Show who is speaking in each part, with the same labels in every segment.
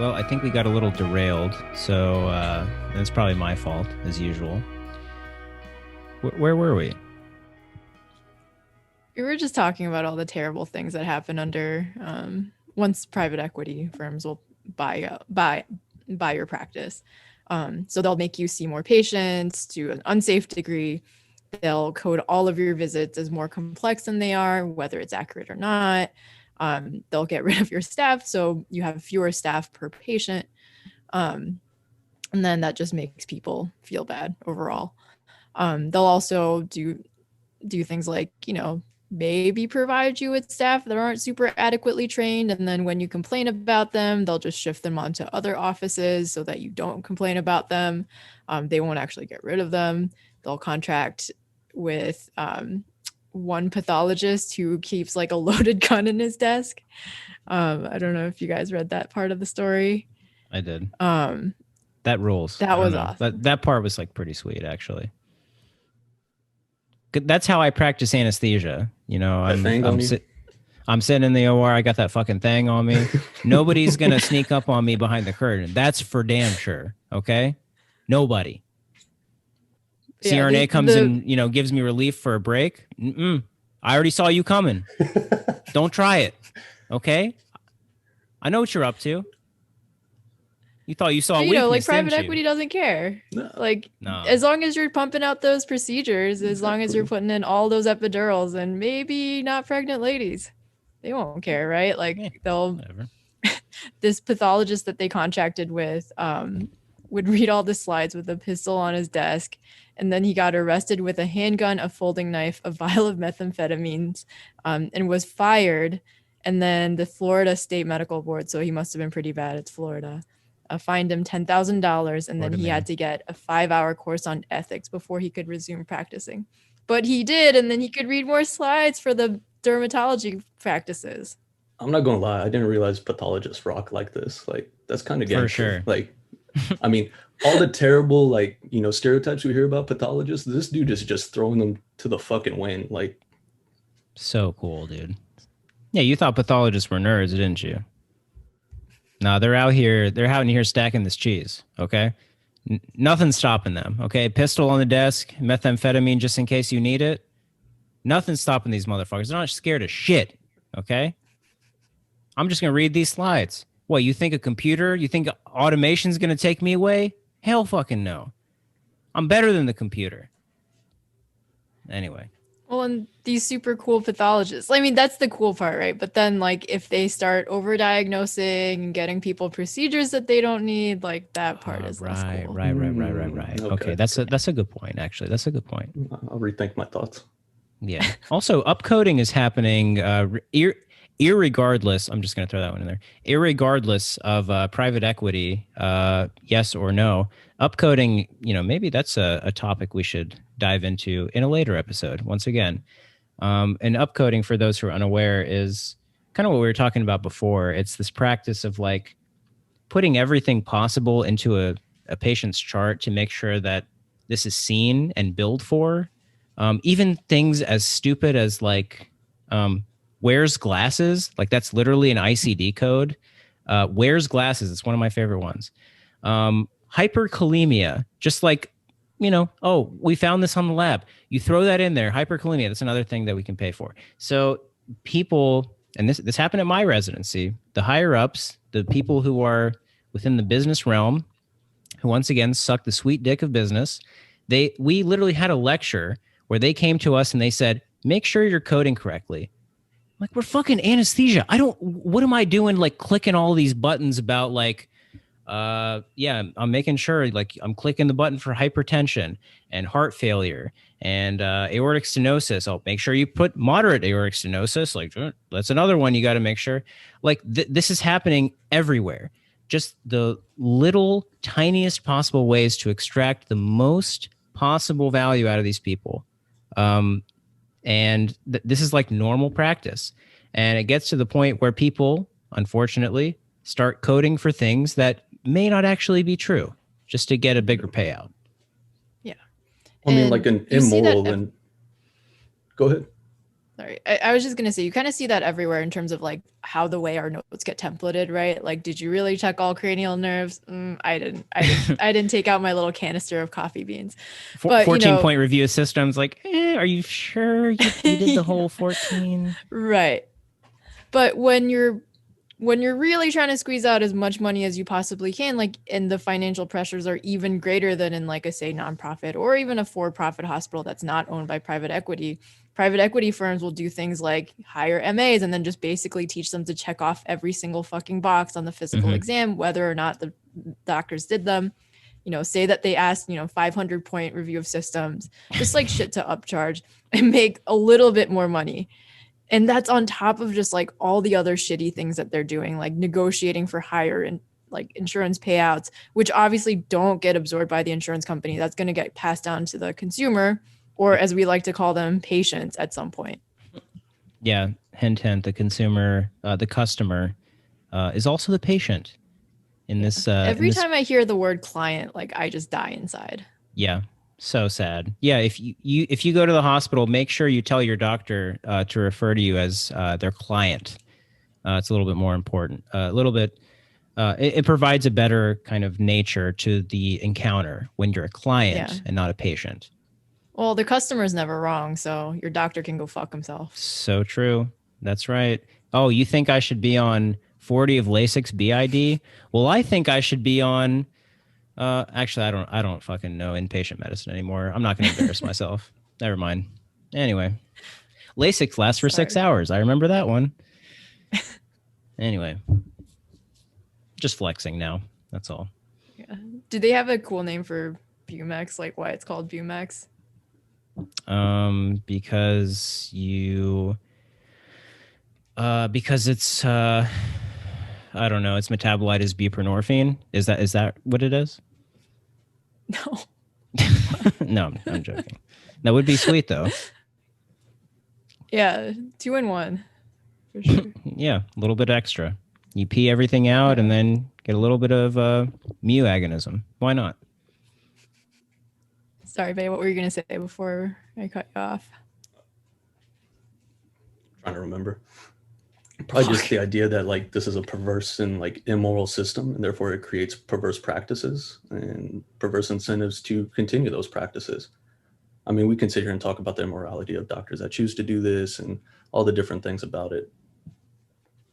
Speaker 1: Well, I think we got a little derailed, so that's probably my fault, as usual. Where were we?
Speaker 2: We were just talking about all the terrible things that happen under once private equity firms will buy your practice. So they'll make you see more patients to an unsafe degree. They'll code all of your visits as more complex than they are, whether it's accurate or not. They'll get rid of your staff, so you have fewer staff per patient. And then that just makes people feel bad overall. They'll also do things like, maybe provide you with staff that aren't super adequately trained. And then when you complain about them, they'll just shift them onto other offices so that you don't complain about them. They won't actually get rid of them. They'll contract with one pathologist who keeps like a loaded gun in his desk. I don't know if you guys read that part of the story.
Speaker 1: I did. That rules.
Speaker 2: That was awesome.
Speaker 1: That part was like pretty sweet, actually. That's how I practice anesthesia. I'm sitting in the OR. I got that fucking thing on me. Nobody's going to sneak up on me behind the curtain. That's for damn sure. Okay. Nobody. Yeah, CRNA comes and, gives me relief for a break. I already saw you coming. Don't try it. Okay. I know what you're up to. You thought you saw a weakness,
Speaker 2: like private equity doesn't care. No. As long as you're pumping out those procedures, as long as you're putting in all those epidurals, and maybe not pregnant ladies, they won't care, right? They'll this pathologist that they contracted with would read all the slides with a pistol on his desk, and then he got arrested with a handgun, a folding knife, a vial of methamphetamines, and was fired. And then the Florida State Medical Board, so he must have been pretty bad. It's Florida. Fined him $10,000, and then he had to get a 5-hour course on ethics before he could resume practicing. But he did, and then he could read more slides for the dermatology practices.
Speaker 3: I'm not gonna lie, I didn't realize pathologists rock like this. Like, that's kind of gangster.
Speaker 1: For sure.
Speaker 3: Like, I mean, all the terrible stereotypes we hear about pathologists, this dude is just throwing them to the fucking wind. Like,
Speaker 1: so cool, dude. Yeah, you thought pathologists were nerds, didn't you? No, they're out in here stacking this cheese, okay? Nothing's stopping them, okay? Pistol on the desk, methamphetamine just in case you need it. Nothing's stopping these motherfuckers. They're not scared of shit, okay? I'm just going to read these slides. What, you think you think automation's going to take me away? Hell fucking no. I'm better than the computer. Anyway.
Speaker 2: Well, and these super cool pathologists, I mean, that's the cool part, right? But then, if they start overdiagnosing and getting people procedures that they don't need, that part is less cool.
Speaker 1: Right. Okay, that's a good point, actually. That's a good point.
Speaker 3: I'll rethink my thoughts.
Speaker 1: Yeah. Also, upcoding is happening irregardless. I'm just going to throw that one in there. Irregardless of private equity, yes or no. Upcoding, maybe that's a topic we should dive into in a later episode. Once again, and upcoding, for those who are unaware, is kind of what we were talking about before. It's this practice of putting everything possible into a patient's chart to make sure that this is seen and billed for. Even things as stupid as wears glasses. That's literally an ICD code. Wears glasses. It's one of my favorite ones. Hyperkalemia, just we found this on the lab. You throw that in there, hyperkalemia, that's another thing that we can pay for. So people, and this happened at my residency, the higher ups, the people who are within the business realm, who once again suck the sweet dick of business, we literally had a lecture where they came to us and they said, make sure you're coding correctly. We're fucking anesthesia. What am I doing clicking all these buttons about I'm making sure I'm clicking the button for hypertension and heart failure and aortic stenosis. I'll make sure you put moderate aortic stenosis. That's another one you got to make sure. This is happening everywhere. Just the little tiniest possible ways to extract the most possible value out of these people. And this is normal practice. And it gets to the point where people, unfortunately, start coding for things that may not actually be true, just to get a bigger payout.
Speaker 2: Yeah.
Speaker 3: I mean, an immoral and go ahead.
Speaker 2: Sorry, I was just gonna say you kind of see that everywhere in terms of like how the way our notes get templated, right? Like, did you really check all cranial nerves? I didn't. I didn't take out my little canister of coffee beans. But
Speaker 1: 14-point review of systems. Like, are you sure you did the whole 14?
Speaker 2: Right. But when you're really trying to squeeze out as much money as you possibly can, like, and the financial pressures are even greater than in like a, say, nonprofit or even a for-profit hospital that's not owned by private equity firms will do things like hire MAs and then just basically teach them to check off every single fucking box on the physical exam, whether or not the doctors did them. Say that they asked, 500-point review of systems, just like shit to upcharge and make a little bit more money. And that's on top of just like all the other shitty things that they're doing, like negotiating for higher and like insurance payouts, which obviously don't get absorbed by the insurance company. That's going to get passed down to the consumer, or as we like to call them, patients at some point.
Speaker 1: Yeah. Hint, hint, the consumer, the customer is also the patient in this.
Speaker 2: Every time I hear the word client, like I just die inside.
Speaker 1: Yeah. So sad. Yeah, if you go to the hospital, make sure you tell your doctor to refer to you as their client. It's a little bit more important. A little bit. It provides a better kind of nature to the encounter when you're a client and not a patient.
Speaker 2: Well, the customer's never wrong, so your doctor can go fuck himself.
Speaker 1: So true. That's right. Oh, you think I should be on 40 of Lasix BID? Well, I think I should be on. Actually, I don't fucking know inpatient medicine anymore. I'm not going to embarrass myself. Never mind. Anyway, Lasix lasts for 6 hours. I remember that one. Anyway, just flexing now. That's all.
Speaker 2: Yeah. Do they have a cool name for Bumex? Like why it's called Bumex?
Speaker 1: Because it's I don't know. It's metabolized as buprenorphine. Is that what it is?
Speaker 2: No.
Speaker 1: No, I'm joking. That would be sweet though.
Speaker 2: Yeah, 2 in 1. For sure.
Speaker 1: Yeah, a little bit extra. You pee everything out and then get a little bit of mu agonism. Why not?
Speaker 2: Sorry, babe. What were you going to say before I cut you off?
Speaker 3: Trying to remember. Probably just the idea that like this is a perverse and like immoral system, and therefore it creates perverse practices and perverse incentives to continue those practices. I mean, we can sit here and talk about the immorality of doctors that choose to do this and all the different things about it.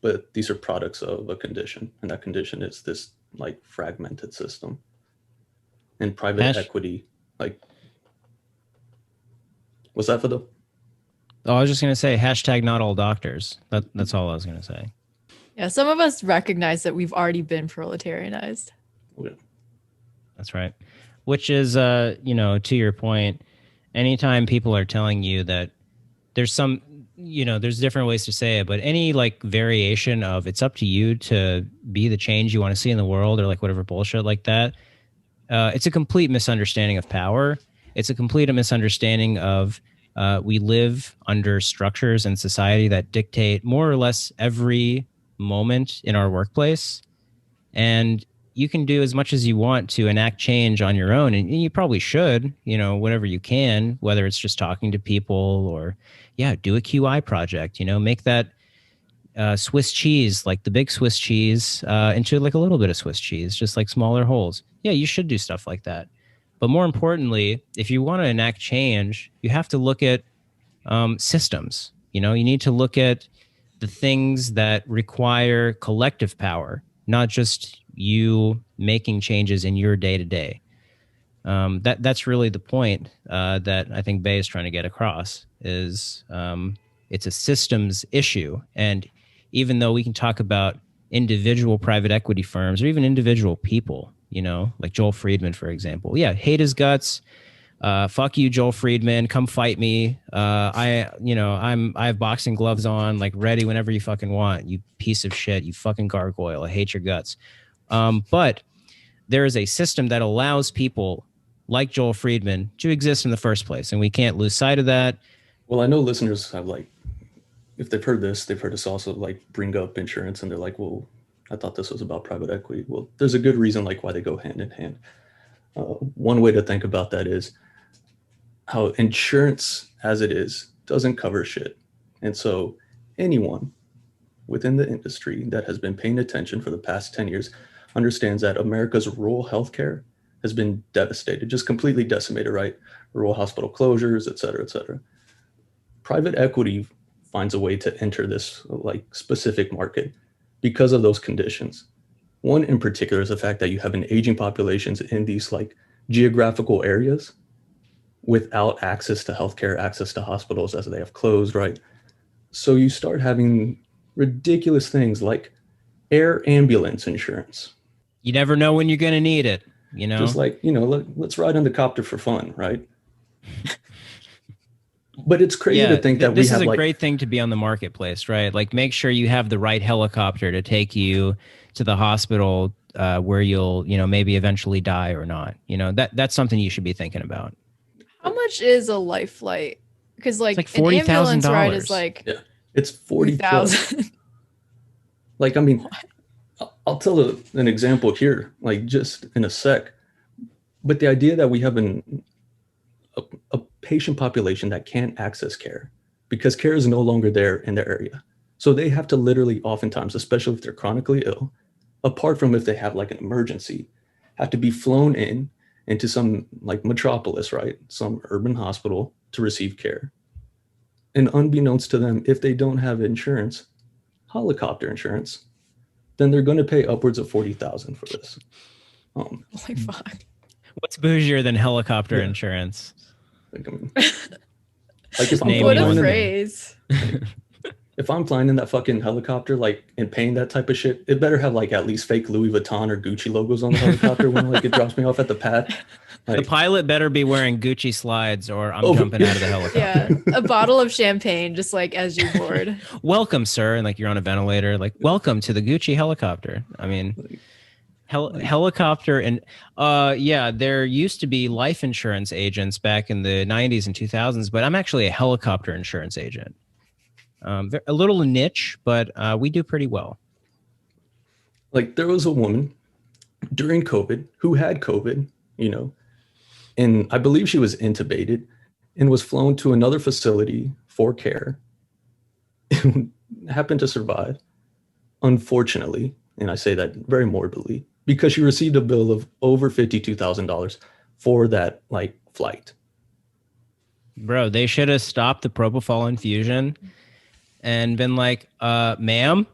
Speaker 3: But these are products of a condition, and that condition is this like fragmented system. And private equity, like, what's that for the?
Speaker 1: Oh, I was just going to say, hashtag not all doctors. That's all I was going to say.
Speaker 2: Yeah, some of us recognize that we've already been proletarianized.
Speaker 3: Yeah.
Speaker 1: That's right. Which is, to your point, anytime people are telling you that there's some, there's different ways to say it, but any like variation of it's up to you to be the change you want to see in the world or like whatever bullshit like that, it's a complete misunderstanding of power. It's a complete misunderstanding of we live under structures in society that dictate more or less every moment in our workplace. And you can do as much as you want to enact change on your own. And you probably should, whatever you can, whether it's just talking to people or, do a QI project, make that Swiss cheese, like the big Swiss cheese, into like a little bit of Swiss cheese, just like smaller holes. Yeah, you should do stuff like that. But more importantly, if you want to enact change, you have to look at systems. You need to look at the things that require collective power, not just you making changes in your day to day. That's really the point that I think Bay is trying to get across. Is it's a systems issue, and even though we can talk about individual private equity firms or even individual people, like Joel Friedman, for example. Yeah, hate his guts. Fuck you, Joel Friedman. Come fight me. I have boxing gloves on, like ready whenever you fucking want. You piece of shit. You fucking gargoyle. I hate your guts. But there is a system that allows people like Joel Friedman to exist in the first place, and we can't lose sight of that.
Speaker 3: Well, I know listeners have like, if they've heard this, they've heard us also like bring up insurance, and they're like, well, I thought this was about private equity. Well, there's a good reason like why they go hand in hand. One way to think about that is how insurance as it is doesn't cover shit. And so anyone within the industry that has been paying attention for the past 10 years understands that America's rural healthcare has been devastated, just completely decimated, right? Rural hospital closures, et cetera, et cetera. Private equity finds a way to enter this like specific market because of those conditions. One in particular is the fact that you have an aging populations in these like geographical areas without access to healthcare, access to hospitals as they have closed, right? So you start having ridiculous things like air ambulance insurance.
Speaker 1: You never know when you're going to need it, you know?
Speaker 3: Just like, let's ride on the copter for fun, right? But it's crazy to think that
Speaker 1: this is a great thing to be on the marketplace, right? Like, make sure you have the right helicopter to take you to the hospital where you'll, maybe eventually die or not. That's something you should be thinking about.
Speaker 2: How much is a life flight? Because like
Speaker 1: an ambulance
Speaker 2: ride is like
Speaker 3: it's $40,000. Like, I mean, I'll tell an example here, like just in a sec. But the idea that we have a patient population that can't access care because care is no longer there in their area. So they have to literally oftentimes, especially if they're chronically ill, apart from if they have like an emergency, have to be flown into some like metropolis, right? Some urban hospital to receive care. And unbeknownst to them, if they don't have insurance, helicopter insurance, then they're going to pay upwards of $40,000 for this.
Speaker 2: Holy fuck.
Speaker 1: What's bougier than helicopter insurance?
Speaker 3: Like, I mean, like
Speaker 2: what a phrase.
Speaker 3: If I'm flying in that fucking helicopter, like, and paying that type of shit, it better have like at least fake Louis Vuitton or Gucci logos on the helicopter when like it drops me off at the pad. Like,
Speaker 1: the pilot better be wearing Gucci slides or I'm jumping out of the helicopter.
Speaker 2: Yeah, a bottle of champagne just like as you board.
Speaker 1: Welcome, sir. And like you're on a ventilator, like, welcome to the Gucci helicopter. I mean, helicopter and there used to be life insurance agents back in the 90s and 2000s, but I'm actually a helicopter insurance agent. A little niche, but we do pretty well.
Speaker 3: Like, there was a woman during COVID who had COVID, and I believe she was intubated and was flown to another facility for care and happened to survive, unfortunately, and I say that very morbidly, because she received a bill of over $52,000 for that like flight.
Speaker 1: Bro, they should have stopped the propofol infusion and been like, ma'am,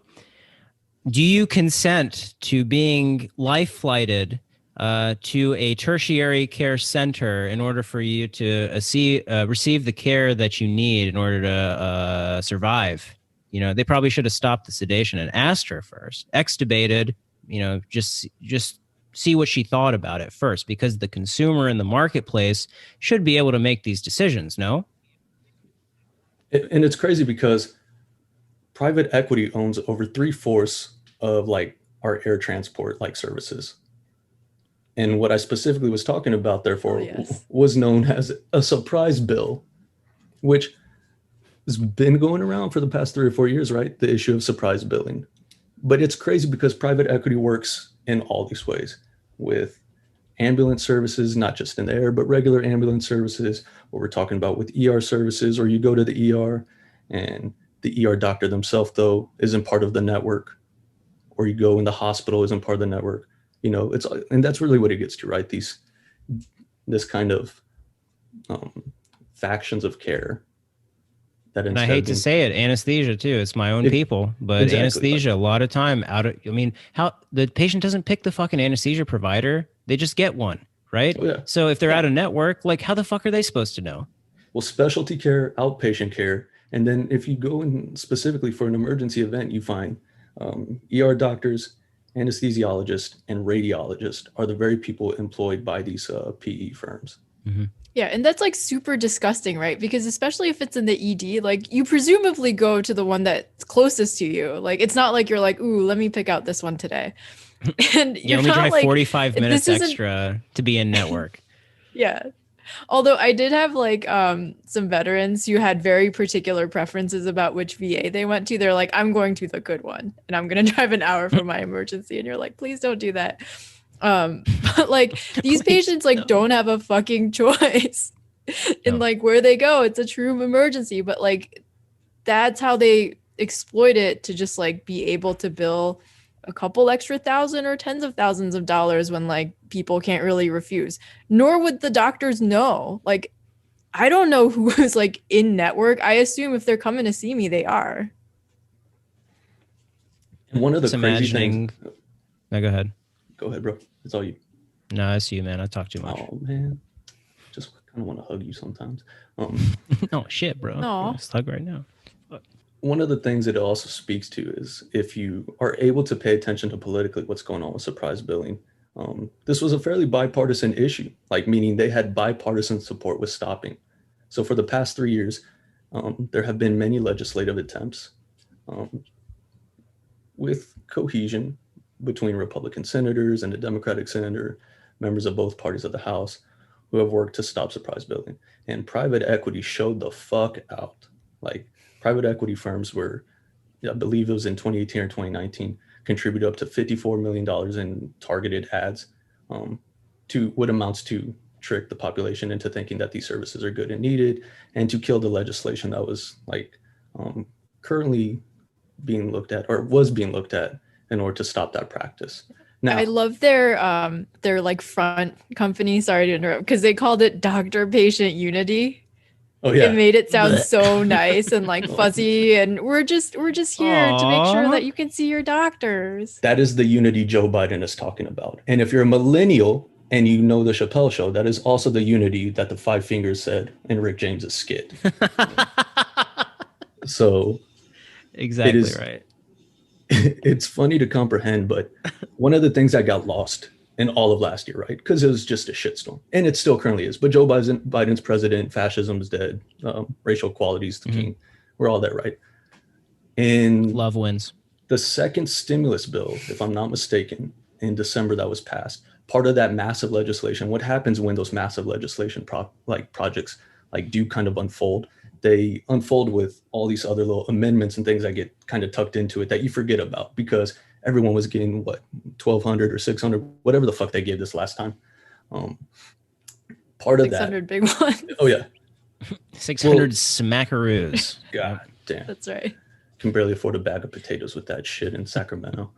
Speaker 1: do you consent to being life flighted to a tertiary care center in order for you to receive the care that you need in order to survive? They probably should have stopped the sedation and asked her first, extubated, just see what she thought about it first, because the consumer in the marketplace should be able to make these decisions, no?
Speaker 3: And it's crazy because private equity owns over 3/4 of like our air transport like services. And what I specifically was talking about, therefore, was known as a surprise bill, which has been going around for the past 3 or 4 years, right? The issue of surprise billing. But it's crazy because private equity works in all these ways with ambulance services, not just in the air, but regular ambulance services, what we're talking about with ER services, or you go to the ER and the ER doctor themselves, though, isn't part of the network, or you go in the hospital isn't part of the network. And that's really what it gets to, right? This kind of factions of care.
Speaker 1: And I hate to say it, anesthesia too. It's my own people, but anesthesia, a lot of time how the patient doesn't pick the fucking anesthesia provider. They just get one, right? Oh, yeah. So if they're out of network, like, how the fuck are they supposed to know?
Speaker 3: Well, specialty care, outpatient care. And then if you go in specifically for an emergency event, you find ER doctors, anesthesiologists, and radiologists are the very people employed by these PE firms.
Speaker 1: Mm-hmm.
Speaker 2: Yeah, and that's like super disgusting, right? Because especially if it's in the ED, like you presumably go to the one that's closest to you. Like it's not like you're like, ooh, let me pick out this one today. And
Speaker 1: yeah, let me drive 45 minutes extra to be in network.
Speaker 2: Yeah. Although I did have like some veterans who had very particular preferences about which VA they went to. They're like, I'm going to the good one and I'm going to drive an hour for my emergency. And you're like, please don't do that. But like these patients like don't have a fucking choice in like where they go. It's a true emergency, but like that's how they exploit it, to just like be able to bill a couple extra thousand or tens of thousands of dollars when like people can't really refuse. Nor would the doctors know. Like, I don't know who is like in network. I assume if they're coming to see me, they are.
Speaker 3: And one of the
Speaker 1: Just
Speaker 3: crazy
Speaker 1: imagining.
Speaker 3: things.
Speaker 1: No, go ahead.
Speaker 3: Go ahead, bro. It's all you.
Speaker 1: No, it's you, man. I talk too much.
Speaker 3: Oh man, just kind of want to hug you sometimes.
Speaker 1: Oh shit, bro.
Speaker 2: Aw.
Speaker 1: Let's hug right now.
Speaker 3: One of the things that it also speaks to is if you are able to pay attention to politically what's going on with surprise billing. This was a fairly bipartisan issue, like meaning they had bipartisan support with stopping. So for the past 3 years, there have been many legislative attempts with cohesion between Republican senators and the Democratic senator, members of both parties of the House, who have worked to stop surprise billing. And private equity showed the fuck out. Like, private equity firms were, I believe it was in 2018 or 2019, contributed up to $54 million in targeted ads to what amounts to trick the population into thinking that these services are good and needed, and to kill the legislation that was like currently being looked at, or was being looked at, in order to stop that practice. Now,
Speaker 2: I love their like front company, sorry to interrupt, because they called it doctor patient unity.
Speaker 3: oh yeah,
Speaker 2: It made it sound
Speaker 1: Blech.
Speaker 2: so nice and like fuzzy, and we're just here to make sure
Speaker 1: Aw.
Speaker 2: that you can see your doctors.
Speaker 3: that is the unity Joe Biden is talking about. And if you're a millennial and you know the Chappelle Show, that is also the unity that the Five Fingers said in Rick James's skit. So
Speaker 1: Exactly
Speaker 3: is-
Speaker 1: right.
Speaker 3: it's funny to comprehend, but one of the things that got lost in all of last year, right? Because it was just a shitstorm, and it still currently is. But Joe Biden's president, fascism is dead, racial equality is the king. We're all there, right? And
Speaker 1: Love wins.
Speaker 3: the second stimulus bill, if I'm not mistaken, in December that was passed, part of that massive legislation, what happens when those massive legislation projects like do kind of unfold? They unfold with all these other little amendments and things that get kind of tucked into it that you forget about, because everyone was getting what, 1,200 or 600, whatever the fuck they gave this last time. Part of that,
Speaker 2: 600 big ones.
Speaker 3: oh yeah,
Speaker 1: 600 smackaroos.
Speaker 3: god damn,
Speaker 2: That's right.
Speaker 3: can barely afford a bag of potatoes with that shit in Sacramento.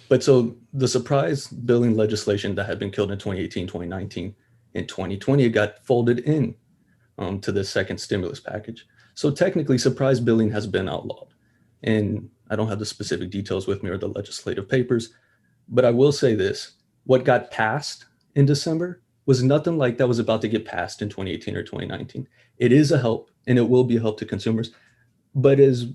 Speaker 3: But so the surprise billing legislation that had been killed in 2018, 2019, in 2020, it got folded in to the second stimulus package. So technically, surprise billing has been outlawed. And I don't have the specific details with me or the legislative papers, but I will say this. What got passed in December was nothing like that was about to get passed in 2018 or 2019. It is a help, and it will be a help to consumers. But as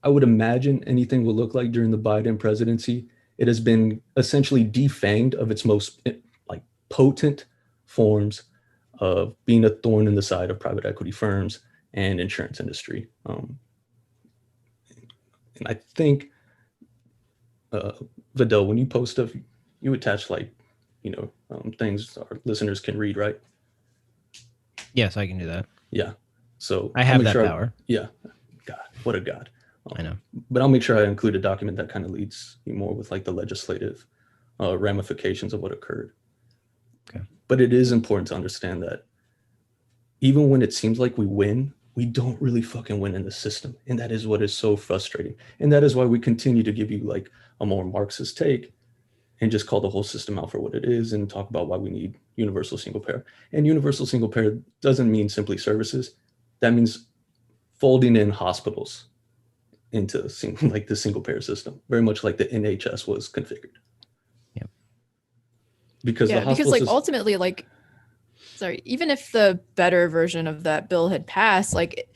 Speaker 3: I would imagine anything will look like during the Biden presidency, it has been essentially defanged of its most like potent forms of being a thorn in the side of private equity firms and insurance industry. And I think, Vidal, when you post stuff, you attach like, things our listeners can read, right?
Speaker 1: Yes, I can do that.
Speaker 3: Yeah. So
Speaker 1: I
Speaker 3: I'll
Speaker 1: have
Speaker 3: make
Speaker 1: that
Speaker 3: sure
Speaker 1: power.
Speaker 3: yeah. God, what a god.
Speaker 1: I know.
Speaker 3: But I'll make sure I include a document that kind of leads you more with like the legislative ramifications of what occurred.
Speaker 1: Okay.
Speaker 3: But it is important to understand that even when it seems like we win, we don't really fucking win in the system. And that is what is so frustrating. And that is why we continue to give you like a more Marxist take and just call the whole system out for what it is and talk about why we need universal single payer. And universal single payer doesn't mean simply services. That means folding in hospitals into like the single payer system, very much like the NHS was configured.
Speaker 1: Yep.
Speaker 3: Because
Speaker 2: like ultimately, like, sorry, even if the better version of that bill had passed, like,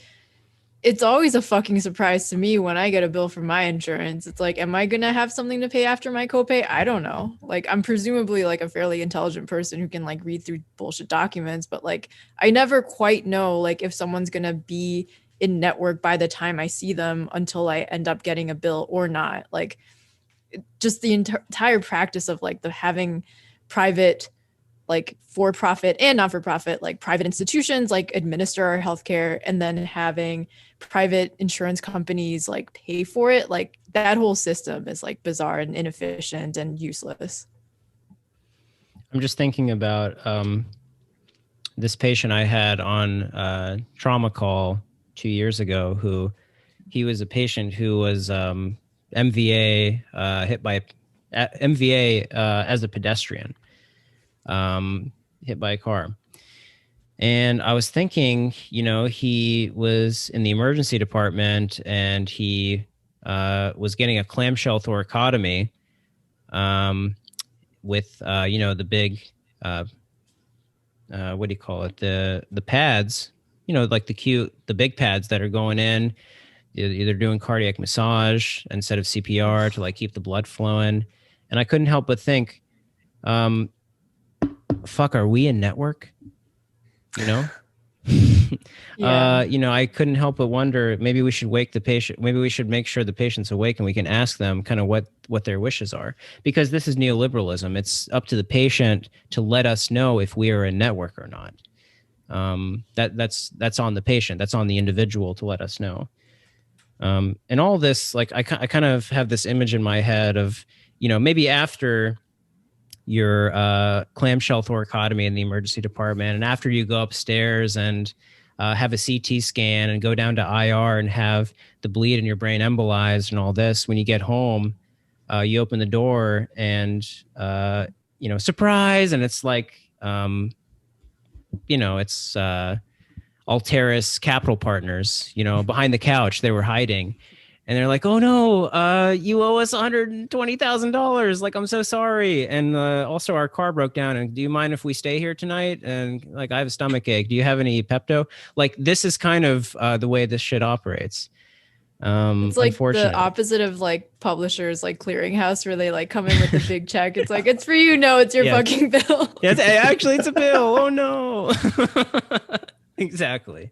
Speaker 2: it's always a fucking surprise to me when I get a bill from my insurance. It's like, am I gonna have something to pay after my copay? I don't know. Like, I'm presumably like a fairly intelligent person who can like read through bullshit documents, but like, I never quite know like if someone's gonna be in network by the time I see them until I end up getting a bill or not. Like, just the entire practice of like the having private, like for-profit and not-for-profit, like private institutions like administer our healthcare, and then having private insurance companies like pay for it. Like, that whole system is like bizarre and inefficient and useless.
Speaker 1: I'm just thinking about this patient I had on trauma call 2 years ago, who he was a patient who was MVA hit by MVA as a pedestrian, hit by a car. And I was thinking, he was in the emergency department and he was getting a clamshell thoracotomy with, the big, what do you call it? The pads, like the big pads that are going in. Either doing cardiac massage instead of CPR to like keep the blood flowing. And I couldn't help but think, fuck, are we a network?
Speaker 2: Yeah.
Speaker 1: I couldn't help but wonder, maybe we should wake the patient. Maybe we should make sure the patient's awake and we can ask them kind of what their wishes are, because this is neoliberalism. It's up to the patient to let us know if we are a network or not. That's on the patient. That's on the individual to let us know. And all this, like, I kind of have this image in my head of, maybe after your clamshell thoracotomy in the emergency department, and after you go upstairs and have a CT scan and go down to IR and have the bleed in your brain embolized and all this, when you get home, you open the door and, surprise. And it's like, it's Alteris Capital Partners, behind the couch, they were hiding. And they're like, oh no, you owe us $120,000. Like, I'm so sorry. And also our car broke down. And do you mind if we stay here tonight? And like, I have a stomach ache. Do you have any Pepto? Like, this is kind of the way this shit operates.
Speaker 2: It's like the opposite of like publishers, like Clearinghouse, where they like come in with a big check. It's like, it's for you. No, it's your fucking bill.
Speaker 1: Actually, it's a bill. Oh no. Exactly.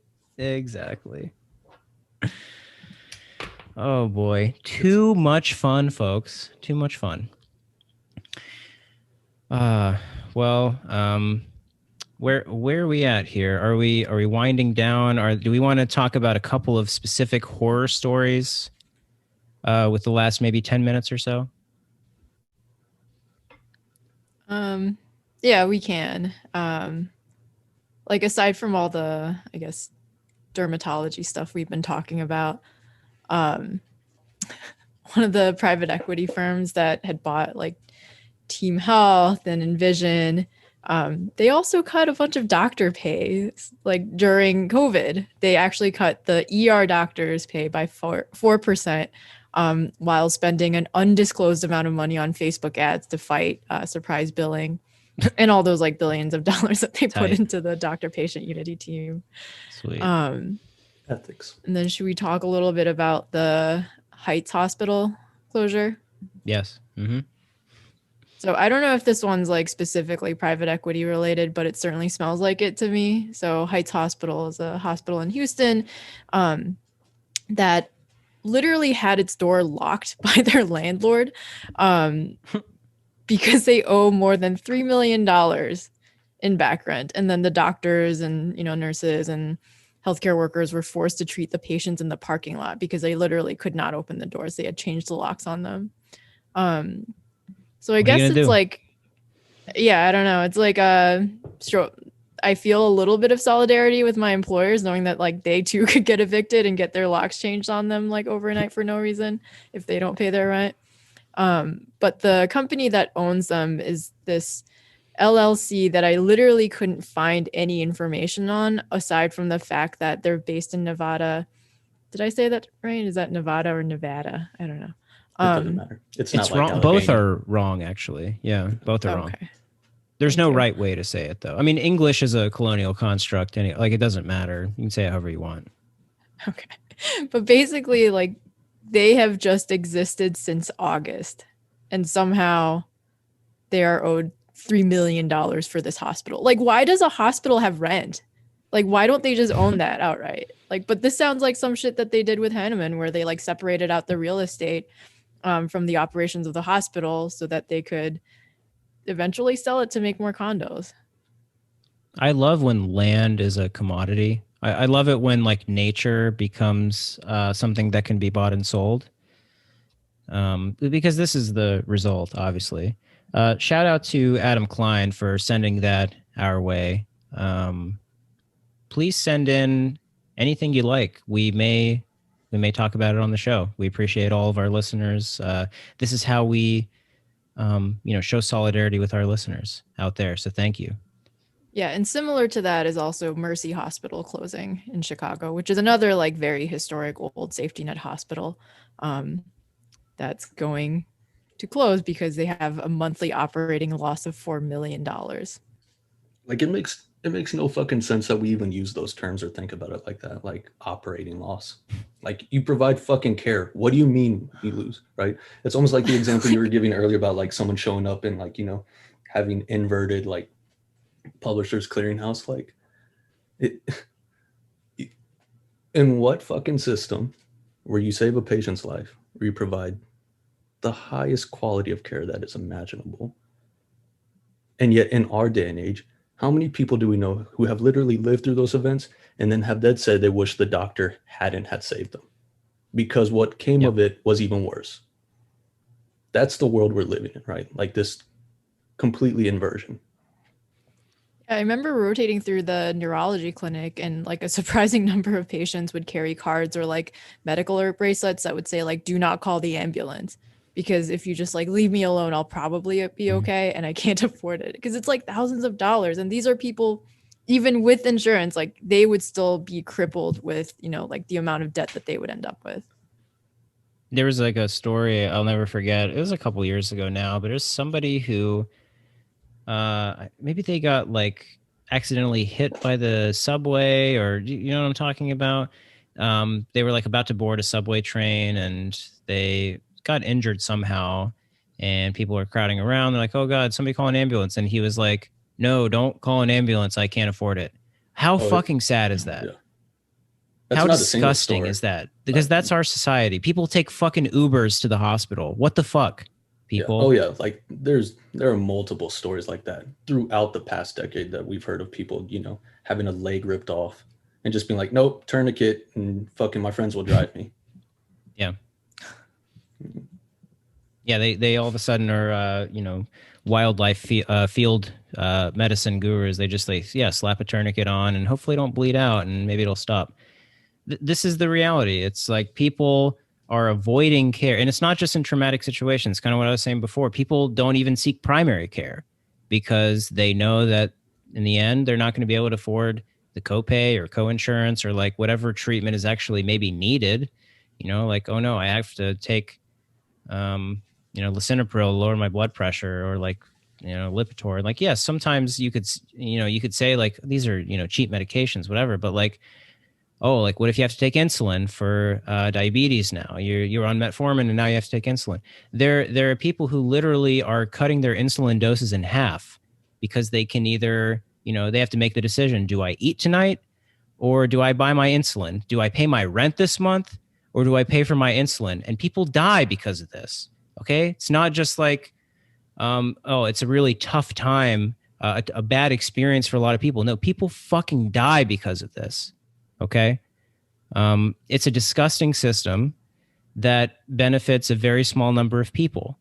Speaker 1: Oh boy, too much fun, folks. Too much fun. Well, where are we at here? Are we winding down? Or do we want to talk about a couple of specific horror stories with the last maybe 10 minutes or so?
Speaker 2: Yeah, we can. Like, aside from all the, I guess, dermatology stuff we've been talking about, one of the private equity firms that had bought like Team Health and Envision, they also cut a bunch of doctor pay. Like during COVID, they actually cut the ER doctors' pay by 4%, while spending an undisclosed amount of money on Facebook ads to fight surprise billing. And all those like billions of dollars that they put into the doctor-patient unity team.
Speaker 1: Sweet.
Speaker 3: Ethics.
Speaker 2: And then should we talk a little bit about the Heights Hospital closure?
Speaker 1: Yes. Mm-hmm.
Speaker 2: So I don't know if this one's like specifically private equity related, but it certainly smells like it to me. So Heights Hospital is a hospital in Houston that literally had its door locked by their landlord. Because they owe more than $3 million in back rent. And then the doctors and, nurses and healthcare workers were forced to treat the patients in the parking lot because they literally could not open the doors. They had changed the locks on them. So I guess it's like, yeah, I don't know. It's like I feel a little bit of solidarity with my employers, knowing that like they too could get evicted and get their locks changed on them like overnight for no reason if they don't pay their rent. But the company that owns them is this LLC that I literally couldn't find any information on, aside from the fact that they're based in Nevada. Did I say that right? Is that Nevada or Nevada? I don't know.
Speaker 3: It doesn't matter. It's not
Speaker 1: wrong.
Speaker 3: Like
Speaker 1: both are wrong, actually. Yeah, both are wrong. There's no right way to say it, though. I mean, English is a colonial construct. Like, it doesn't matter. You can say it however you want. Okay.
Speaker 2: But basically, like, they have just existed since August, and somehow they are owed $3 million for this hospital. Like, why does a hospital have rent? Like, why don't they just own that outright? Like, but this sounds like some shit that they did with Heinemann, where they like separated out the real estate from the operations of the hospital so that they could eventually sell it to make more condos.
Speaker 1: I love when land is a commodity. I love it when like nature becomes something that can be bought and sold. Because this is the result, obviously. Shout out to Adam Klein for sending that our way. Please send in anything you like. We may talk about it on the show. We appreciate all of our listeners. This is how we show solidarity with our listeners out there. So thank you.
Speaker 2: Yeah, and similar to that is also Mercy Hospital closing in Chicago, which is another like very historic old safety net hospital that's going to close because they have a monthly operating loss of $4 million.
Speaker 3: Like it makes no fucking sense that we even use those terms or think about it like that, like operating loss. Like you provide fucking care. What do you mean you lose, right? It's almost like the example you were giving earlier about like someone showing up and like, having inverted like Publishers Clearinghouse. Like it, in what fucking system where you save a patient's life, where you provide the highest quality of care that is imaginable, and yet in our day and age, how many people do we know who have literally lived through those events and then have that said they wish the doctor hadn't had saved them because what came of it was even worse? That's the world we're living in, right? Like this completely inversion.
Speaker 2: I remember rotating through the neurology clinic and like a surprising number of patients would carry cards or like medical alert bracelets that would say like, do not call the ambulance. Because if you just like leave me alone, I'll probably be okay. And I can't afford it because it's like thousands of dollars. And these are people, even with insurance, like they would still be crippled with, like the amount of debt that they would end up with.
Speaker 1: There was like a story I'll never forget. It was a couple years ago now, but there's somebody who maybe they got like accidentally hit by the subway, or you know what I'm talking about. They were like about to board a subway train and they got injured somehow, and people were crowding around. They're like, oh god, somebody call an ambulance. And he was like, no, don't call an ambulance, I can't afford it. How fucking sad is that?
Speaker 3: Yeah. That's
Speaker 1: how
Speaker 3: not a single
Speaker 1: disgusting
Speaker 3: story.
Speaker 1: is that? Because that's our society. People take fucking Ubers to the hospital. What the fuck, people?
Speaker 3: Yeah. Oh yeah, like there are multiple stories like that throughout the past decade that we've heard of people, having a leg ripped off and just being like, nope, tourniquet and fucking my friends will drive me.
Speaker 1: Yeah. Yeah, they all of a sudden are wildlife field medicine gurus. They just slap a tourniquet on and hopefully don't bleed out and maybe it'll stop. This is the reality. It's like people are avoiding care, and it's not just in traumatic situations. Kind of what I was saying before. People don't even seek primary care because they know that in the end they're not going to be able to afford the copay or coinsurance or like whatever treatment is actually maybe needed. Like, oh no, I have to take lisinopril to lower my blood pressure, or like Lipitor. Like, yes, sometimes you could say like these are cheap medications, whatever, but like, oh, like what if you have to take insulin for diabetes now? You're on metformin and now you have to take insulin. There are people who literally are cutting their insulin doses in half because they can either, they have to make the decision, do I eat tonight or do I buy my insulin? Do I pay my rent this month or do I pay for my insulin? And people die because of this. Okay? It's not just like, it's a really tough time, a bad experience for a lot of people. No, people fucking die because of this. Okay. It's a disgusting system that benefits a very small number of people.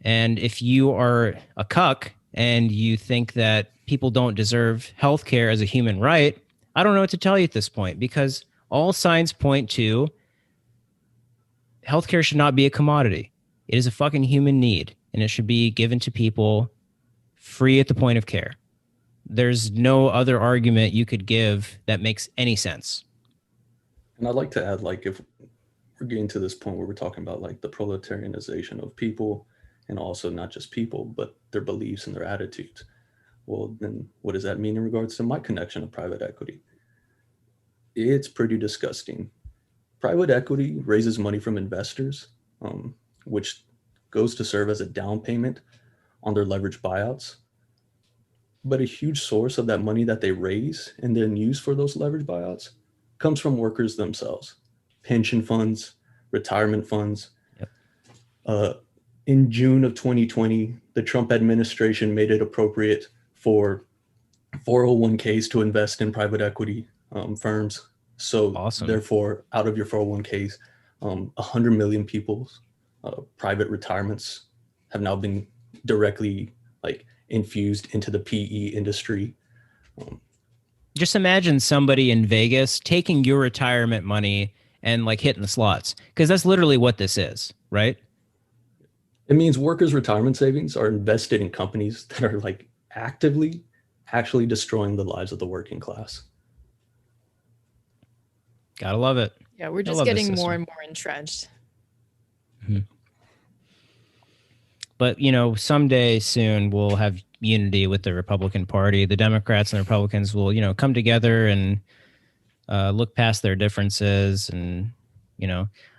Speaker 1: And if you are a cuck and you think that people don't deserve healthcare as a human right, I don't know what to tell you at this point, because all signs point to healthcare should not be a commodity. It is a fucking human need, and it should be given to people free at the point of care. There's no other argument you could give that makes any sense.
Speaker 3: And I'd like to add, like, if we're getting to this point where we're talking about like the proletarianization of people, and also not just people, but their beliefs and their attitudes. Well, then what does that mean in regards to my connection to private equity? It's pretty disgusting. Private equity raises money from investors, which goes to serve as a down payment on their leveraged buyouts. But a huge source of that money that they raise and then use for those leveraged buyouts comes from workers themselves, pension funds, retirement funds. Yep. In June of 2020, the Trump administration made it appropriate for 401ks to invest in private equity firms. So awesome. Therefore, out of your 401ks, 100 million people's private retirements have now been directly like infused into the PE industry.
Speaker 1: just imagine somebody in Vegas taking your retirement money and like hitting the slots, because that's literally what this is, right?
Speaker 3: It means workers' retirement savings are invested in companies that are like actively actually destroying the lives of the working class.
Speaker 1: Gotta love it.
Speaker 2: Yeah, we're
Speaker 1: I
Speaker 2: just
Speaker 1: love this
Speaker 2: getting more
Speaker 1: system.
Speaker 2: and more entrenched.
Speaker 1: Mhm. But, someday soon we'll have unity with the Republican Party. The Democrats and the Republicans will, come together and look past their differences. And,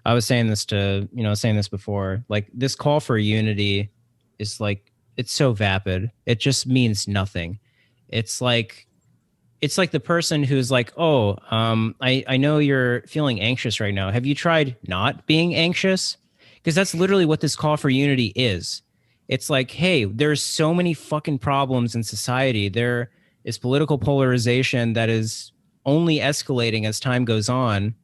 Speaker 1: I was saying this before, like this call for unity is like, it's so vapid. It just means nothing. It's like, the person who's like, oh, I know you're feeling anxious right now. Have you tried not being anxious? Because that's literally what this call for unity is. It's like, hey, there's so many fucking problems in society. There is political polarization that is only escalating as time goes on.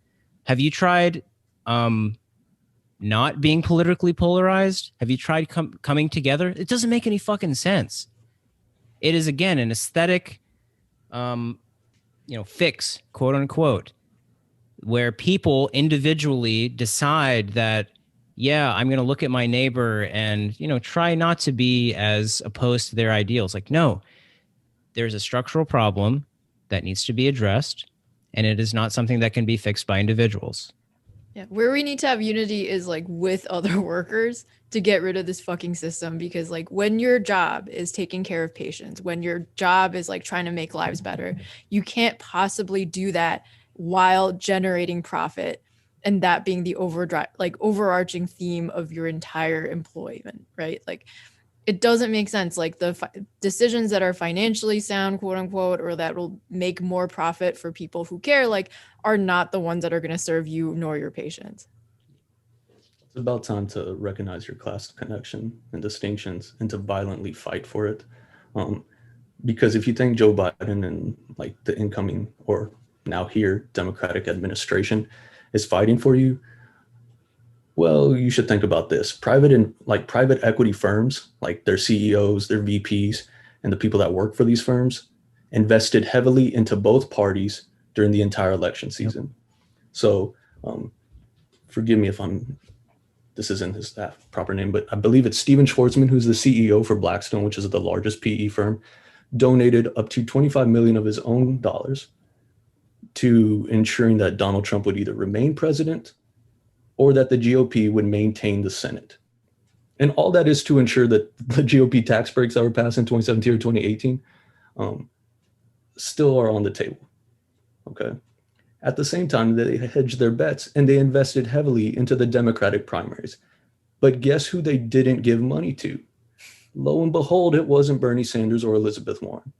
Speaker 1: Have you tried not being politically polarized? Have you tried coming together? It doesn't make any fucking sense. It is, again, an aesthetic um, fix, quote unquote, where people individually decide that, yeah, I'm going to look at my neighbor and, try not to be as opposed to their ideals. Like, no, there's a structural problem that needs to be addressed, and it is not something that can be fixed by individuals.
Speaker 2: Yeah, where we need to have unity is like with other workers to get rid of this fucking system, because like when your job is taking care of patients, when your job is like trying to make lives better, you can't possibly do that while generating profit, and that being the overarching theme of your entire employment, right? Like it doesn't make sense. Like the decisions that are financially sound, quote unquote, or that will make more profit for people who care, like, are not the ones that are going to serve you nor your patients.
Speaker 3: It's about time to recognize your class connection and distinctions and to violently fight for it. Because if you think Joe Biden and like the incoming or now here Democratic administration is fighting for you, well, you should think about this. Private equity firms, like their CEOs, their VPs, and the people that work for these firms invested heavily into both parties during the entire election season. Yep. So forgive me if this isn't his proper name, but I believe it's Steven Schwartzman, who's the CEO for Blackstone, which is the largest PE firm, donated up to 25 million of his own dollars to ensuring that Donald Trump would either remain president or that the GOP would maintain the Senate. And all that is to ensure that the GOP tax breaks that were passed in 2017 or 2018 still are on the table, okay? At the same time, they hedged their bets and they invested heavily into the Democratic primaries. But guess who they didn't give money to? Lo and behold, it wasn't Bernie Sanders or Elizabeth Warren.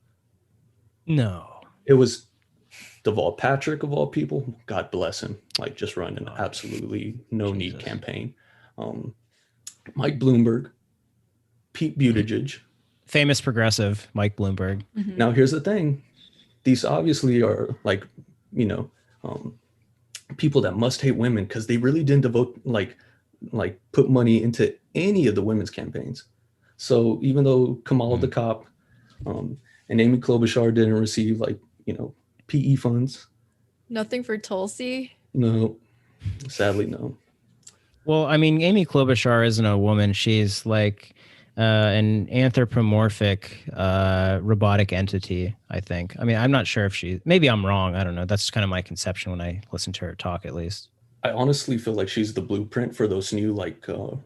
Speaker 1: No.
Speaker 3: It was Deval Patrick, of all people. God bless him. Like, just running an absolutely no-need campaign. Mike Bloomberg, Pete Buttigieg.
Speaker 1: Famous progressive Mike Bloomberg.
Speaker 3: Mm-hmm. Now, here's the thing. These obviously are like, people that must hate women because they really didn't devote, put money into any of the women's campaigns. So even though Kamala the cop and Amy Klobuchar didn't receive, PE funds.
Speaker 2: Nothing for Tulsi?
Speaker 3: No, sadly, no.
Speaker 1: Well, I mean, Amy Klobuchar isn't a woman. She's like an anthropomorphic robotic entity, I think. I mean, I'm not sure if maybe I'm wrong. I don't know. That's kind of my conception when I listen to her talk, at least.
Speaker 3: I honestly feel like she's the blueprint for those new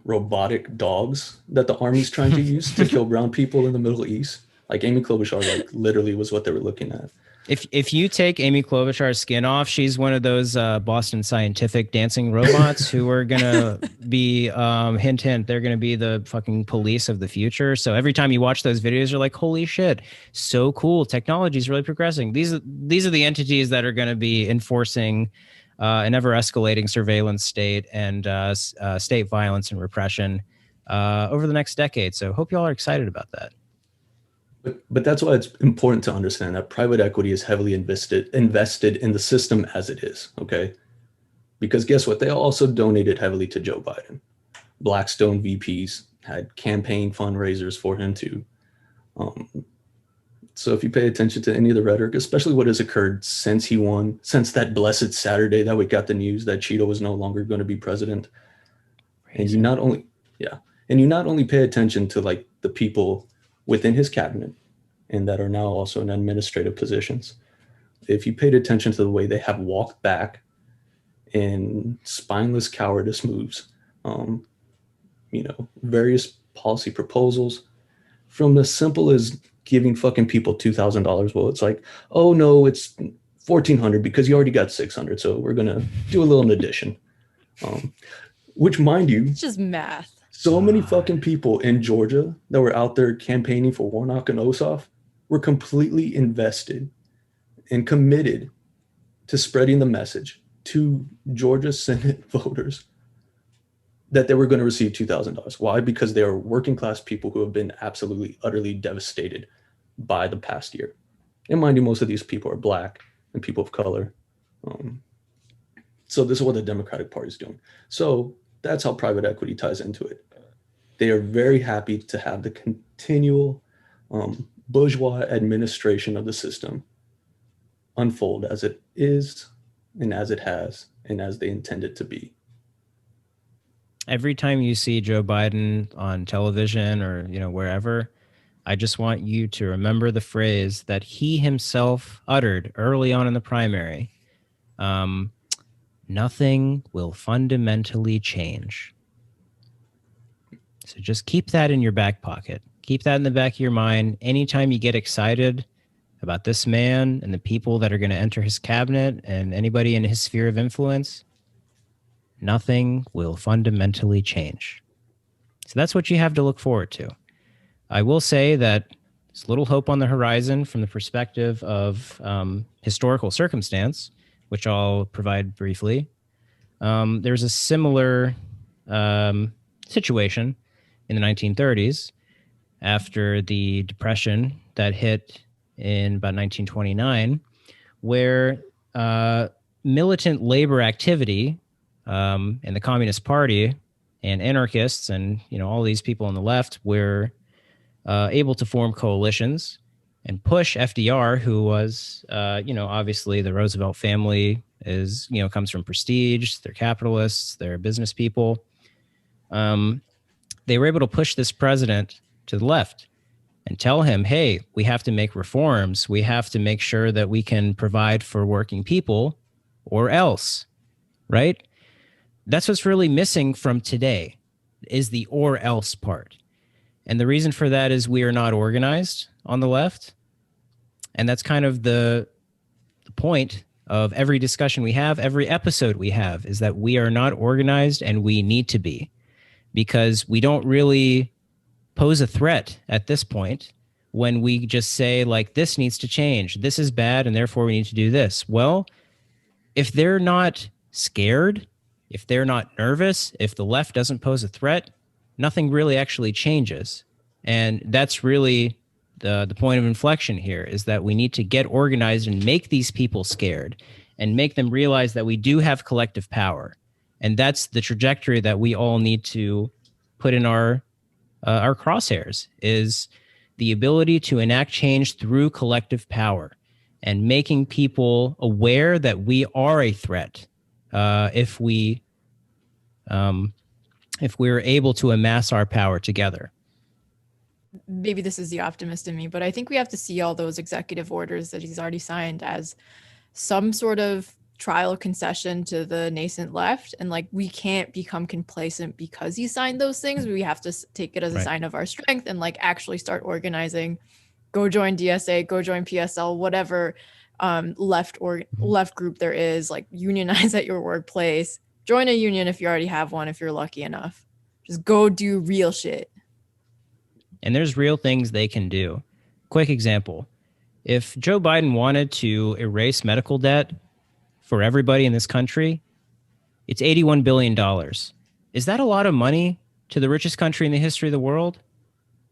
Speaker 3: robotic dogs that the army's trying to use to kill brown people in the Middle East. Like Amy Klobuchar, literally was what they were looking at.
Speaker 1: If you take Amy Klobuchar's skin off, she's one of those Boston Scientific dancing robots who are gonna be hint hint. They're gonna be the fucking police of the future. So every time you watch those videos, you're like, holy shit, so cool. Technology is really progressing. These are the entities that are gonna be enforcing an ever escalating surveillance state and state violence and repression over the next decade. So hope y'all are excited about that.
Speaker 3: But that's why it's important to understand that private equity is heavily invested in the system as it is, okay? Because guess what? They also donated heavily to Joe Biden. Blackstone VPs had campaign fundraisers for him to So if you pay attention to any of the rhetoric, especially what has occurred since he won, since that blessed Saturday that we got the news that Cheeto was no longer going to be president, and you not only, yeah, and you not only pay attention to like the people within his cabinet and that are now also in administrative positions, if you paid attention to the way they have walked back in spineless cowardice moves, various policy proposals, from as simple as giving fucking people $2,000. Well, it's like, oh no, it's 1,400 because you already got 600, so we're gonna do a little addition. Which, mind you,
Speaker 2: it's just math.
Speaker 3: So many fucking people in Georgia that were out there campaigning for Warnock and Ossoff were completely invested and committed to spreading the message to Georgia Senate voters that they were going to receive $2,000. Why? Because they are working class people who have been absolutely, utterly devastated by the past year. And mind you, most of these people are Black and people of color. So this is what the Democratic Party is doing. So that's how private equity ties into it. They are very happy to have the continual bourgeois administration of the system unfold as it is and as it has and as they intend it to be.
Speaker 1: Every time you see Joe Biden on television or, wherever, I just want you to remember the phrase that he himself uttered early on in the primary. Nothing will fundamentally change. So just keep that in your back pocket. Keep that in the back of your mind. Anytime you get excited about this man and the people that are going to enter his cabinet and anybody in his sphere of influence, nothing will fundamentally change. So that's what you have to look forward to. I will say that there's little hope on the horizon from the perspective of historical circumstance, which I'll provide briefly. There's a similar situation in the 1930s after the Depression that hit in about 1929, where militant labor activity and the Communist Party and anarchists and all these people on the left were able to form coalitions and push FDR, who was obviously the Roosevelt family is comes from prestige, they're capitalists, they're business people. They were able to push this president to the left and tell him, hey, we have to make reforms, we have to make sure that we can provide for working people or else, right? That's what's really missing from today is the or else part. And the reason for that is we are not organized on the left. And that's kind of the point of every discussion we have, every episode we have, is that we are not organized and we need to be, because we don't really pose a threat at this point when we just say, like, this needs to change, this is bad, and therefore we need to do this. Well, if they're not scared, if they're not nervous, if the left doesn't pose a threat, nothing really actually changes. And that's really the point of inflection here, is that we need to get organized and make these people scared and make them realize that we do have collective power. And that's the trajectory that we all need to put in our crosshairs, is the ability to enact change through collective power and making people aware that we are a threat if we're able to amass our power together.
Speaker 2: Maybe this is the optimist in me, but I think we have to see all those executive orders that he's already signed as some sort of trial concession to the nascent left. And like, we can't become complacent because he signed those things. We have to take it as a sign of our strength and like actually start organizing. Go join DSA, go join PSL, whatever left group there is, like unionize at your workplace. Join a union if you already have one, if you're lucky enough. Just go do real shit.
Speaker 1: And there's real things they can do. Quick example. If Joe Biden wanted to erase medical debt for everybody in this country, it's $81 billion. Is that a lot of money to the richest country in the history of the world?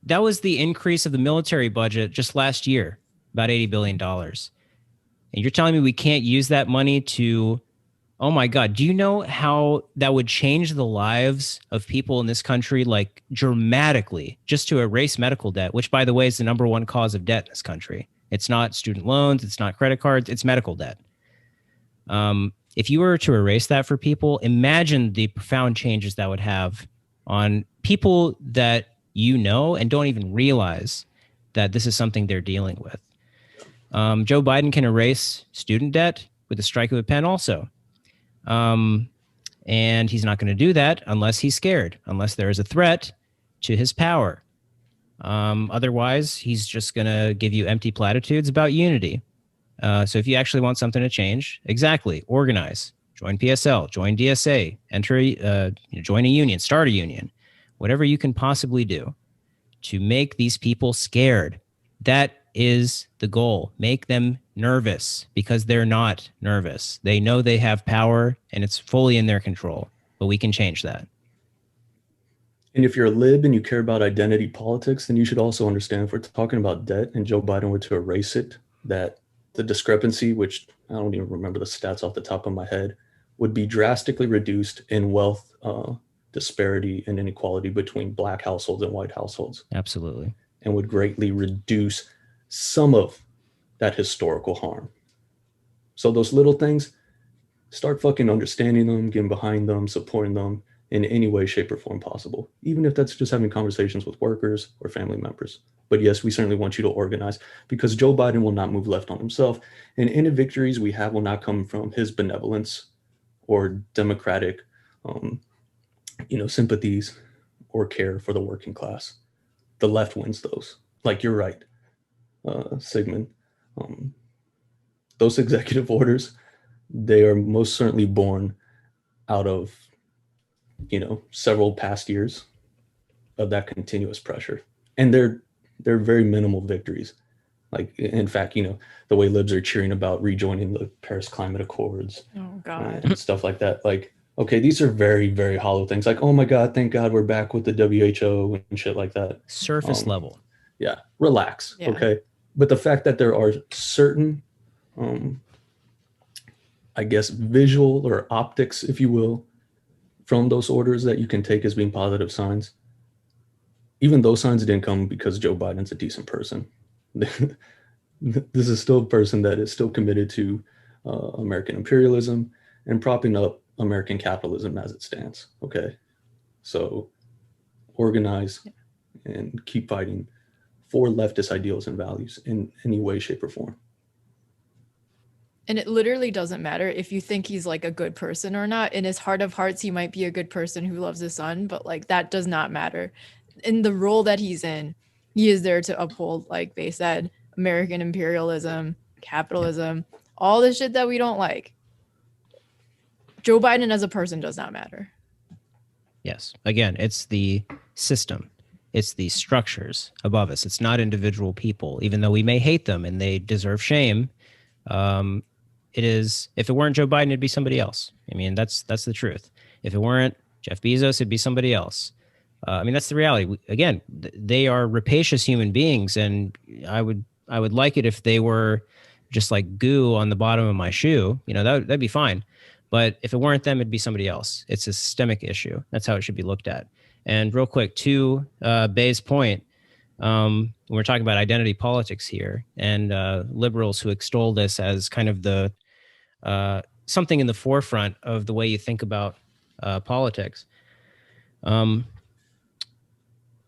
Speaker 1: That was the increase of the military budget just last year, about $80 billion. And you're telling me we can't use that money to Oh my God. Do you know how that would change the lives of people in this country, like dramatically, just to erase medical debt, which, by the way, is the number one cause of debt in this country? It's not student loans, it's not credit cards, it's medical debt. If you were to erase that for people, imagine the profound changes that would have on people that you know and don't even realize that this is something they're dealing with. Joe Biden can erase student debt with a strike of a pen also. And he's not going to do that unless he's scared, unless there is a threat to his power. Otherwise, he's just going to give you empty platitudes about unity. So if you actually want something to change, exactly, organize, join PSL, join DSA, join a union, start a union, whatever you can possibly do to make these people scared. That is the goal. Make them nervous, because they're not nervous. They know they have power and it's fully in their control, but we can change that.
Speaker 3: And if you're a lib and you care about identity politics, then you should also understand, if we're talking about debt and Joe Biden were to erase it, that the discrepancy, which I don't even remember the stats off the top of my head, would be drastically reduced in wealth disparity and inequality between Black households and white households.
Speaker 1: Absolutely.
Speaker 3: And would greatly reduce some of that historical harm. So those little things, start fucking understanding them, getting behind them, supporting them in any way, shape, or form possible, even if that's just having conversations with workers or family members. But yes, we certainly want you to organize, because Joe Biden will not move left on himself. And any victories we have will not come from his benevolence or democratic, sympathies or care for the working class. The left wins those. Like, you're right, Sigmund. Those executive orders, they are most certainly born out of, several past years of that continuous pressure. And they're very minimal victories. Like, in fact, the way libs are cheering about rejoining the Paris Climate Accords, and stuff like that. Like, okay, these are very, very hollow things. Like, oh my God, thank God we're back with the WHO and shit like that.
Speaker 1: Surface level.
Speaker 3: Yeah, relax. Yeah. Okay. But the fact that there are certain, I guess, visual or optics, if you will, from those orders that you can take as being positive signs, even those signs didn't come because Joe Biden's a decent person. This is still a person that is still committed to American imperialism and propping up American capitalism as it stands. Okay. So organize and keep fighting for leftist ideals and values in any way, shape, or form.
Speaker 2: And it literally doesn't matter if you think he's like a good person or not. In his heart of hearts, he might be a good person who loves his son, but like that does not matter. In the role that he's in, he is there to uphold, like they said, American imperialism, capitalism, all the shit that we don't like. Joe Biden as a person does not matter.
Speaker 1: Yes. Again, it's the system. It's the structures above us. It's not individual people, even though we may hate them and they deserve shame. It is, if it weren't Joe Biden, it'd be somebody else. I mean, that's the truth. If it weren't Jeff Bezos, it'd be somebody else. That's the reality. Again, they are rapacious human beings, and I would like it if they were just like goo on the bottom of my shoe. That'd be fine. But if it weren't them, it'd be somebody else. It's a systemic issue. That's how it should be looked at. And real quick, to Bay's point, when we're talking about identity politics here, and liberals who extol this as kind of the something in the forefront of the way you think about politics.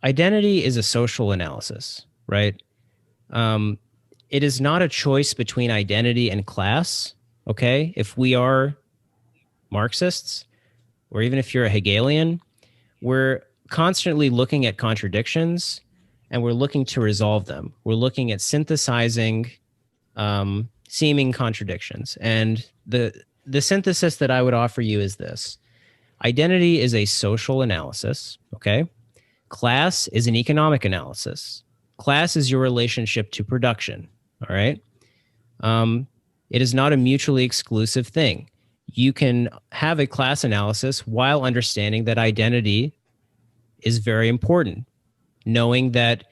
Speaker 1: Identity is a social analysis, right? It is not a choice between identity and class, okay? If we are Marxists, or even if you're a Hegelian, we're constantly looking at contradictions and we're looking to resolve them. We're looking at synthesizing seeming contradictions. And the synthesis that I would offer you is this. Identity is a social analysis, okay? Class is an economic analysis. Class is your relationship to production, all right? It is not a mutually exclusive thing. You can have a class analysis while understanding that identity is very important, knowing that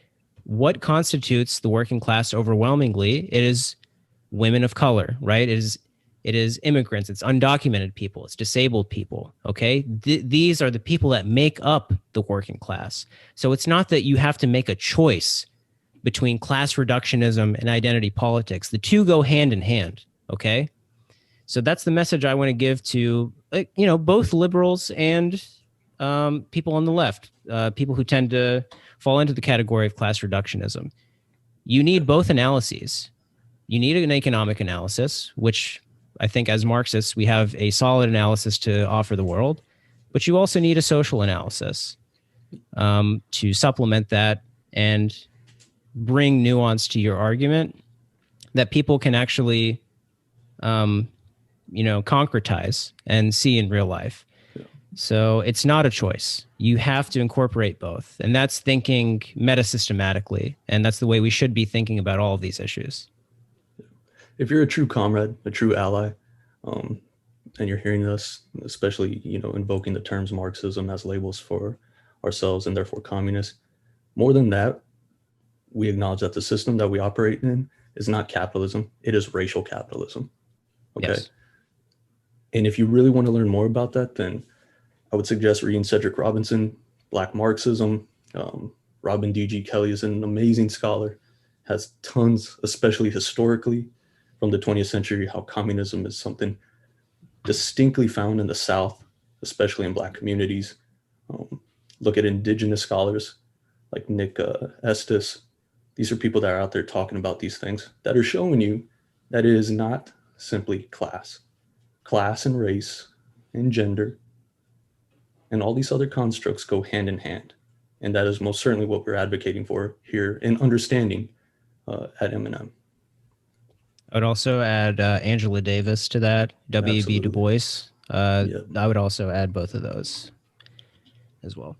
Speaker 1: what constitutes the working class overwhelmingly, it is women of color, right? It is It is immigrants. It's undocumented people. It's disabled people. Okay. These are the people that make up the working class. So it's not that you have to make a choice between class reductionism and identity politics. The two go hand in hand. Okay. So that's the message I want to give to, both liberals and people on the left, people who tend to fall into the category of class reductionism. You need both analyses. You need an economic analysis, which I think as Marxists, we have a solid analysis to offer the world, but you also need a social analysis to supplement that and bring nuance to your argument that people can actually, concretize and see in real life. Yeah. So it's not a choice. You have to incorporate both. And that's thinking meta-systematically. And that's the way we should be thinking about all of these issues.
Speaker 3: If you're a true comrade, a true ally, and you're hearing this, especially, invoking the terms Marxism as labels for ourselves and therefore communists, more than that, we acknowledge that the system that we operate in is not capitalism. It is racial capitalism. Okay. Yes. And if you really want to learn more about that, then I would suggest reading Cedric Robinson, Black Marxism. Robin D.G. Kelly is an amazing scholar, has tons, especially historically, from the 20th century, how communism is something distinctly found in the South, especially in Black communities. Look at indigenous scholars like Nick Estes. These are people that are out there talking about these things that are showing you that it is not simply class. Class and race and gender and all these other constructs go hand in hand. And that is most certainly what we're advocating for here in understanding at M&M.
Speaker 1: I would also add Angela Davis to that, W.E.B. Du Bois. Yep. I would also add both of those as well.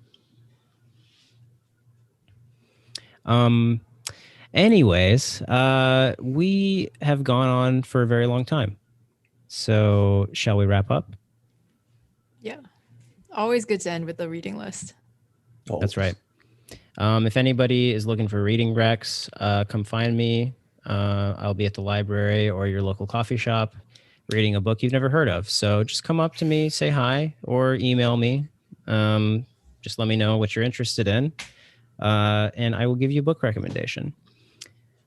Speaker 1: Anyways, we have gone on for a very long time. So shall we wrap up?
Speaker 2: Yeah. Always good to end with a reading list.
Speaker 3: Always.
Speaker 1: That's right. If anybody is looking for reading recs, come find me. I'll be at the library or your local coffee shop reading a book you've never heard of. So just come up to me, say hi, or email me. Just let me know what you're interested in, and I will give you a book recommendation.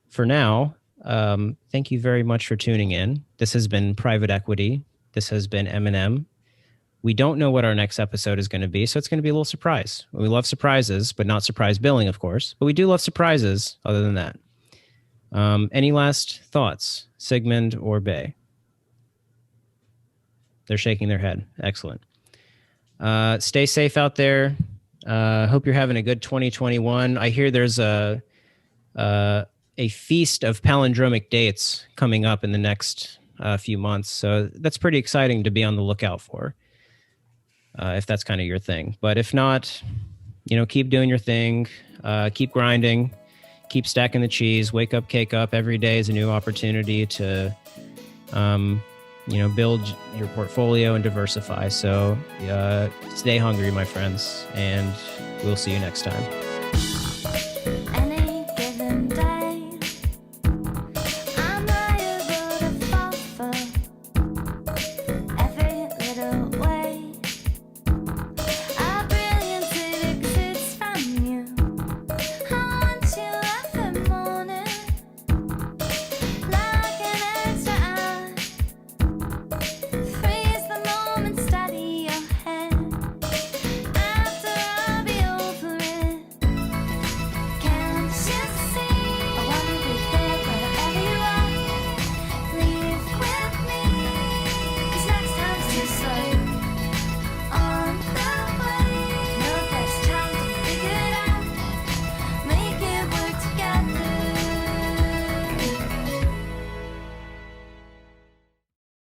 Speaker 1: For now, thank you very much for tuning in. This has been Private Equity. This has been M&M. We don't know what our next episode is going to be, so it's going to be a little surprise. We love surprises, but not surprise billing, of course. But we do love surprises other than that. Any last thoughts, Sigmund or Bay? They're shaking their head. Excellent. Stay safe out there. Hope you're having a good 2021. I hear there's a feast of palindromic dates coming up in the next few months. So that's pretty exciting to be on the lookout for, if that's kind of your thing. But if not, keep doing your thing. Keep grinding. Keep stacking the cheese. Wake up, cake up. Every day is a new opportunity to, build your portfolio and diversify. So stay hungry, my friends, and we'll see you next time.